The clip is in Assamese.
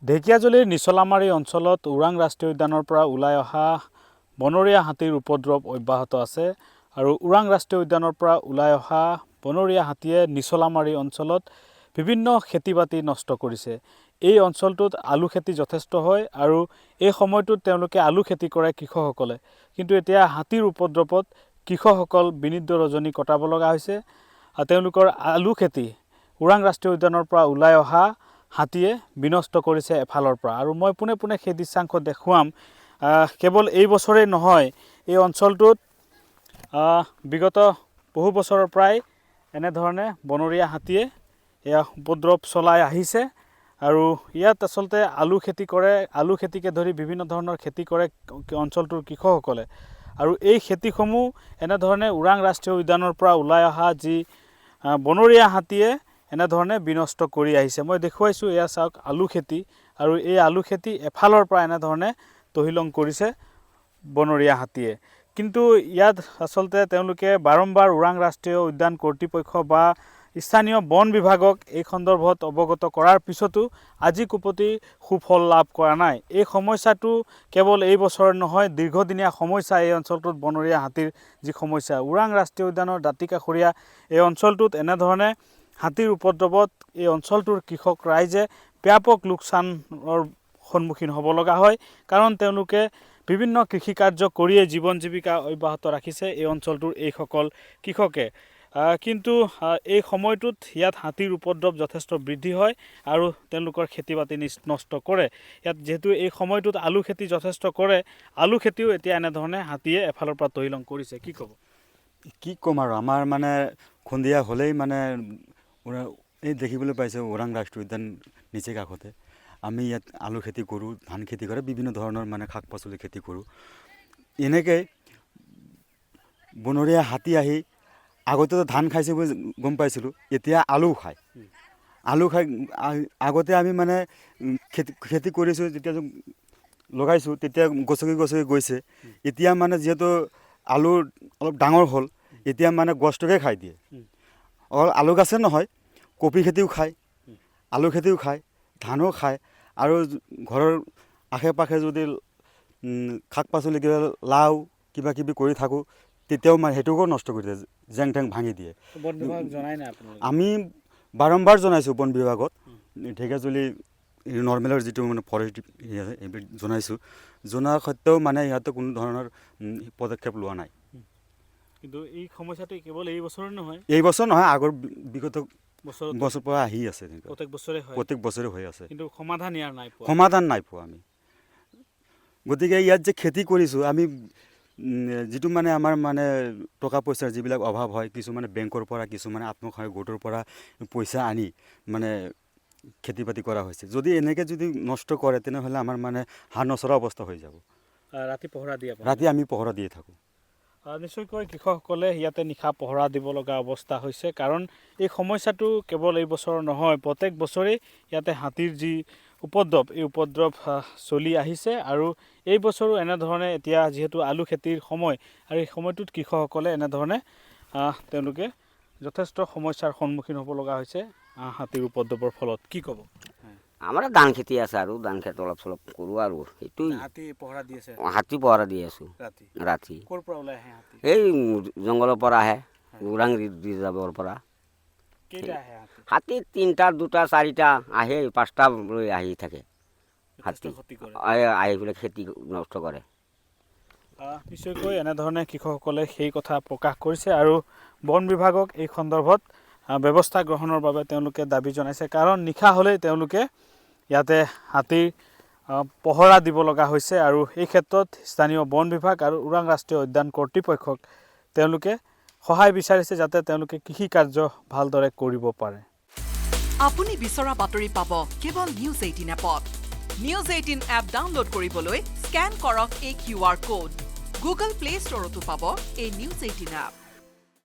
ঢেকিয়াজুলিৰ নিচলামাৰী অঞ্চলত ওৰাং ৰাষ্ট্ৰীয় উদ্যানৰ পৰা ওলাই অহা বনৰীয়া হাতীৰ উপদ্ৰৱ অব্যাহত আছে আৰু ওৰাং ৰাষ্ট্ৰীয় উদ্যানৰ পৰা ওলাই অহা বনৰীয়া হাতীয়ে নিচলামাৰী অঞ্চলত বিভিন্ন খেতি-বাতি নষ্ট কৰিছে। এই অঞ্চলটোত আলু খেতি যথেষ্ট হয় আৰু এই সময়টোত তেওঁলোকে আলু খেতি কৰে কৃষকসকলে। কিন্তু এতিয়া হাতীৰ উপদ্ৰৱত কৃষকসকল বিনিদ্ৰ ৰজনী কটাব লগা হৈছে। তেওঁলোকৰ আলু খেতি ওৰাং ৰাষ্ট্ৰীয় উদ্যানৰ পৰা ওলাই অহা হাতীয়ে বিনষ্ট কৰিছে এফালৰ পৰা। আৰু মই পুনে পুনে সেই দৃশ্যাংশ দেখুৱাম। কেৱল এই বছৰেই নহয়, এই অঞ্চলটোত বিগত বহু বছৰৰ পৰাই এনেধৰণে বনৰীয়া হাতীয়ে এয়া উপদ্ৰৱ চলাই আহিছে আৰু ইয়াত আচলতে আলু খেতি কৰে, আলু খেতিকে ধৰি বিভিন্ন ধৰণৰ খেতি কৰে অঞ্চলটোৰ কৃষকসকলে। আৰু এই খেতিসমূহ এনেধৰণে ওৰাং ৰাষ্ট্ৰীয় উদ্যানৰ পৰা ওলাই অহা যি বনৰীয়া হাতীয়ে এনেধৰণে বিনষ্ট কৰি আহিছে। মই দেখুৱাইছোঁ, এয়া চাওক আলু খেতি, আৰু এই আলু খেতি এফালৰ পৰা এনেধৰণে তহিলং কৰিছে বনৰীয়া হাতীয়ে। কিন্তু ইয়াত আচলতে তেওঁলোকে বাৰম্বাৰ ওৰাং ৰাষ্ট্ৰীয় উদ্যান কৰ্তৃপক্ষ বা স্থানীয় বন বিভাগক এই সন্দৰ্ভত অৱগত কৰাৰ পিছতো আজি কুপতি সুফল লাভ কৰা নাই। এই সমস্যাটো কেৱল এই বছৰ নহয়, দীৰ্ঘদিনীয়া সমস্যা এই অঞ্চলটোত বনৰীয়া হাতীৰ যি সমস্যা। ওৰাং ৰাষ্ট্ৰীয় উদ্যানৰ দাঁতিকাষৰীয়া এই অঞ্চলটোত এনেধৰণে হাতীৰ উপদ্ৰৱত এই অঞ্চলটোৰ কৃষক ৰাইজে ব্যাপক লোকচানৰ সন্মুখীন হ'ব লগা হয়, কাৰণ তেওঁলোকে বিভিন্ন কৃষি কাৰ্য কৰিয়ে জীৱন জীৱিকা অব্যাহত ৰাখিছে এই অঞ্চলটোৰ এইসকল কৃষকে। কিন্তু এই সময়টোত ইয়াত হাতীৰ উপদ্ৰৱ যথেষ্ট বৃদ্ধি হয় আৰু তেওঁলোকৰ খেতি বাতি নষ্ট কৰে। ইয়াত যিহেতু এই সময়টোত আলু খেতি যথেষ্ট কৰে, আলু খেতিও এতিয়া এনেধৰণে হাতীয়ে এফালৰ পৰা তহিলং কৰিছে। কি ক'ব? কি ক'ম আৰু, আমাৰ মানে সন্ধিয়া হ'লেই মানে এই দেখিবলৈ পাইছোঁ ওৰাং ৰাষ্ট্ৰীয় উদ্যান নিচেই কাষতে আমি ইয়াত আলু খেতি কৰোঁ, ধান খেতি কৰে, বিভিন্ন ধৰণৰ মানে শাক পাচলি খেতি কৰোঁ। এনেকৈ বনৰীয়া হাতী আহি আগতেতো ধান খাইছে বুলি গম পাইছিলোঁ, এতিয়া আলু খায়। আলু খাই আগতে আমি মানে খেতি কৰিছোঁ, যেতিয়া লগাইছোঁ তেতিয়া গছকি গছকি গৈছে। এতিয়া মানে যিহেতু আলু অলপ ডাঙৰ হ'ল, এতিয়া মানে গছটোকে খাই দিয়ে। অকল আলু গাছে নহয়, কবি খেতিও খায়, আলু খেতিও খায়, ধানো খায়। আৰু ঘৰৰ আশে পাশে যদি শাক পাচলি কিবা লাও কিবা কিবি কৰি থাকোঁ, তেতিয়াও মানে সেইটোকো নষ্ট কৰি দিয়ে, জেং ঠেং ভাঙি দিয়ে। আমি বাৰম্বাৰ জনাইছোঁ বন বিভাগত, ঢেকিয়াজুলি নৰ্মেলৰ যিটো মানে ফৰেষ্ট আছে এইবিলাক জনাইছোঁ। জনাৰ সত্ত্বেও মানে সিহঁতে কোনো ধৰণৰ পদক্ষেপ লোৱা নাই। কিন্তু এই সমস্যাটো কেৱল এই বছৰৰ নহয়, এই বছৰ নহয়, আগৰ বিগত বছৰ পৰা আহি আছে, প্ৰত্যেক বছৰে হৈ আছে। কিন্তু সমাধান নাই পোৱা আমি। গতিকে ইয়াত যে খেতি কৰিছোঁ আমি, যিটো মানে আমাৰ মানে টকা পইচাৰ যিবিলাক অভাৱ হয়, কিছুমানে বেংকৰ পৰা, কিছুমানে আত্মসহায়ক গোটৰ পৰা পইচা আনি মানে খেতি বাতি কৰা হৈছে। যদি এনেকৈ যদি নষ্ট কৰে তেনেহ'লে আমাৰ মানে হাঁহ নচৰা অৱস্থা হৈ যাব। ৰাতি আমি পহৰা দিয়ে থাকোঁ। নিশ্চয়কৈ কৃষকসকলে ইয়াতে নিশা পহৰা দিব লগা অৱস্থা হৈছে, কাৰণ এই সমস্যাটো কেৱল এই বছৰ নহয়, প্ৰত্যেক বছৰেই ইয়াতে হাতীৰ যি উপদ্ৰৱ, এই উপদ্ৰৱ চলি আহিছে। আৰু এই বছৰো এনেধৰণে এতিয়া যিহেতু আলু খেতিৰ সময়, আৰু এই সময়টোত কৃষকসকলে এনেধৰণে তেওঁলোকে যথেষ্ট সমস্যাৰ সন্মুখীন হ'ব লগা হৈছে হাতীৰ উপদ্ৰৱৰ ফলত। কি ক'ব? আমাৰ ধান খেতি আছে আৰু ধান খেতি অলপ চলপ কৰোঁ আৰু সেইটোৱে। হাতী পহৰা দি আছে? হাতী পহৰা দি আছোঁ ৰাতি। ক'ৰ পৰা ওলাই আহে হাতী? এই জংঘলৰ পৰা আহে, ওৰাং ৰিজাৰ্ভৰ পৰা। কেইটা আহে হাতী? 3টা 2টা 4টা আহে, 5টা লৈ আহি থাকে হাতী। আহি পেলাই খেতি নষ্ট কৰে। নিশ্চয়কৈ এনেধৰণে কৃষকসকলে সেই কথা প্ৰকাশ কৰিছে আৰু বন বিভাগক এই সন্দৰ্ভত ব্যৱস্থা গ্ৰহণৰ বাবে তেওঁলোকে দাবী জনাইছে, কাৰণ নিশা হ'লেই তেওঁলোকে ইয়াতে হাতীৰ পহৰা দিব লগা হৈছে। আৰু এই ক্ষেত্ৰত স্থানীয় বন বিভাগ আৰু ওৰাং ৰাষ্ট্ৰীয় উদ্যান কৰ্তৃপক্ষক তেওঁলোকে সহায় বিচাৰিছে, যাতে তেওঁলোকে কৃষি কাৰ্য ভালদৰে কৰিব পাৰে। আপুনি বিচৰা বাতৰি পাব কেৱল নিউজ 18 এপত। নিউজ 18 এপ ডাউনলোড কৰিবলৈ স্কেন কৰক এই QR কোড। গুগল প্লে ষ্টৰতো পাব এই নিউজ 18 এপ।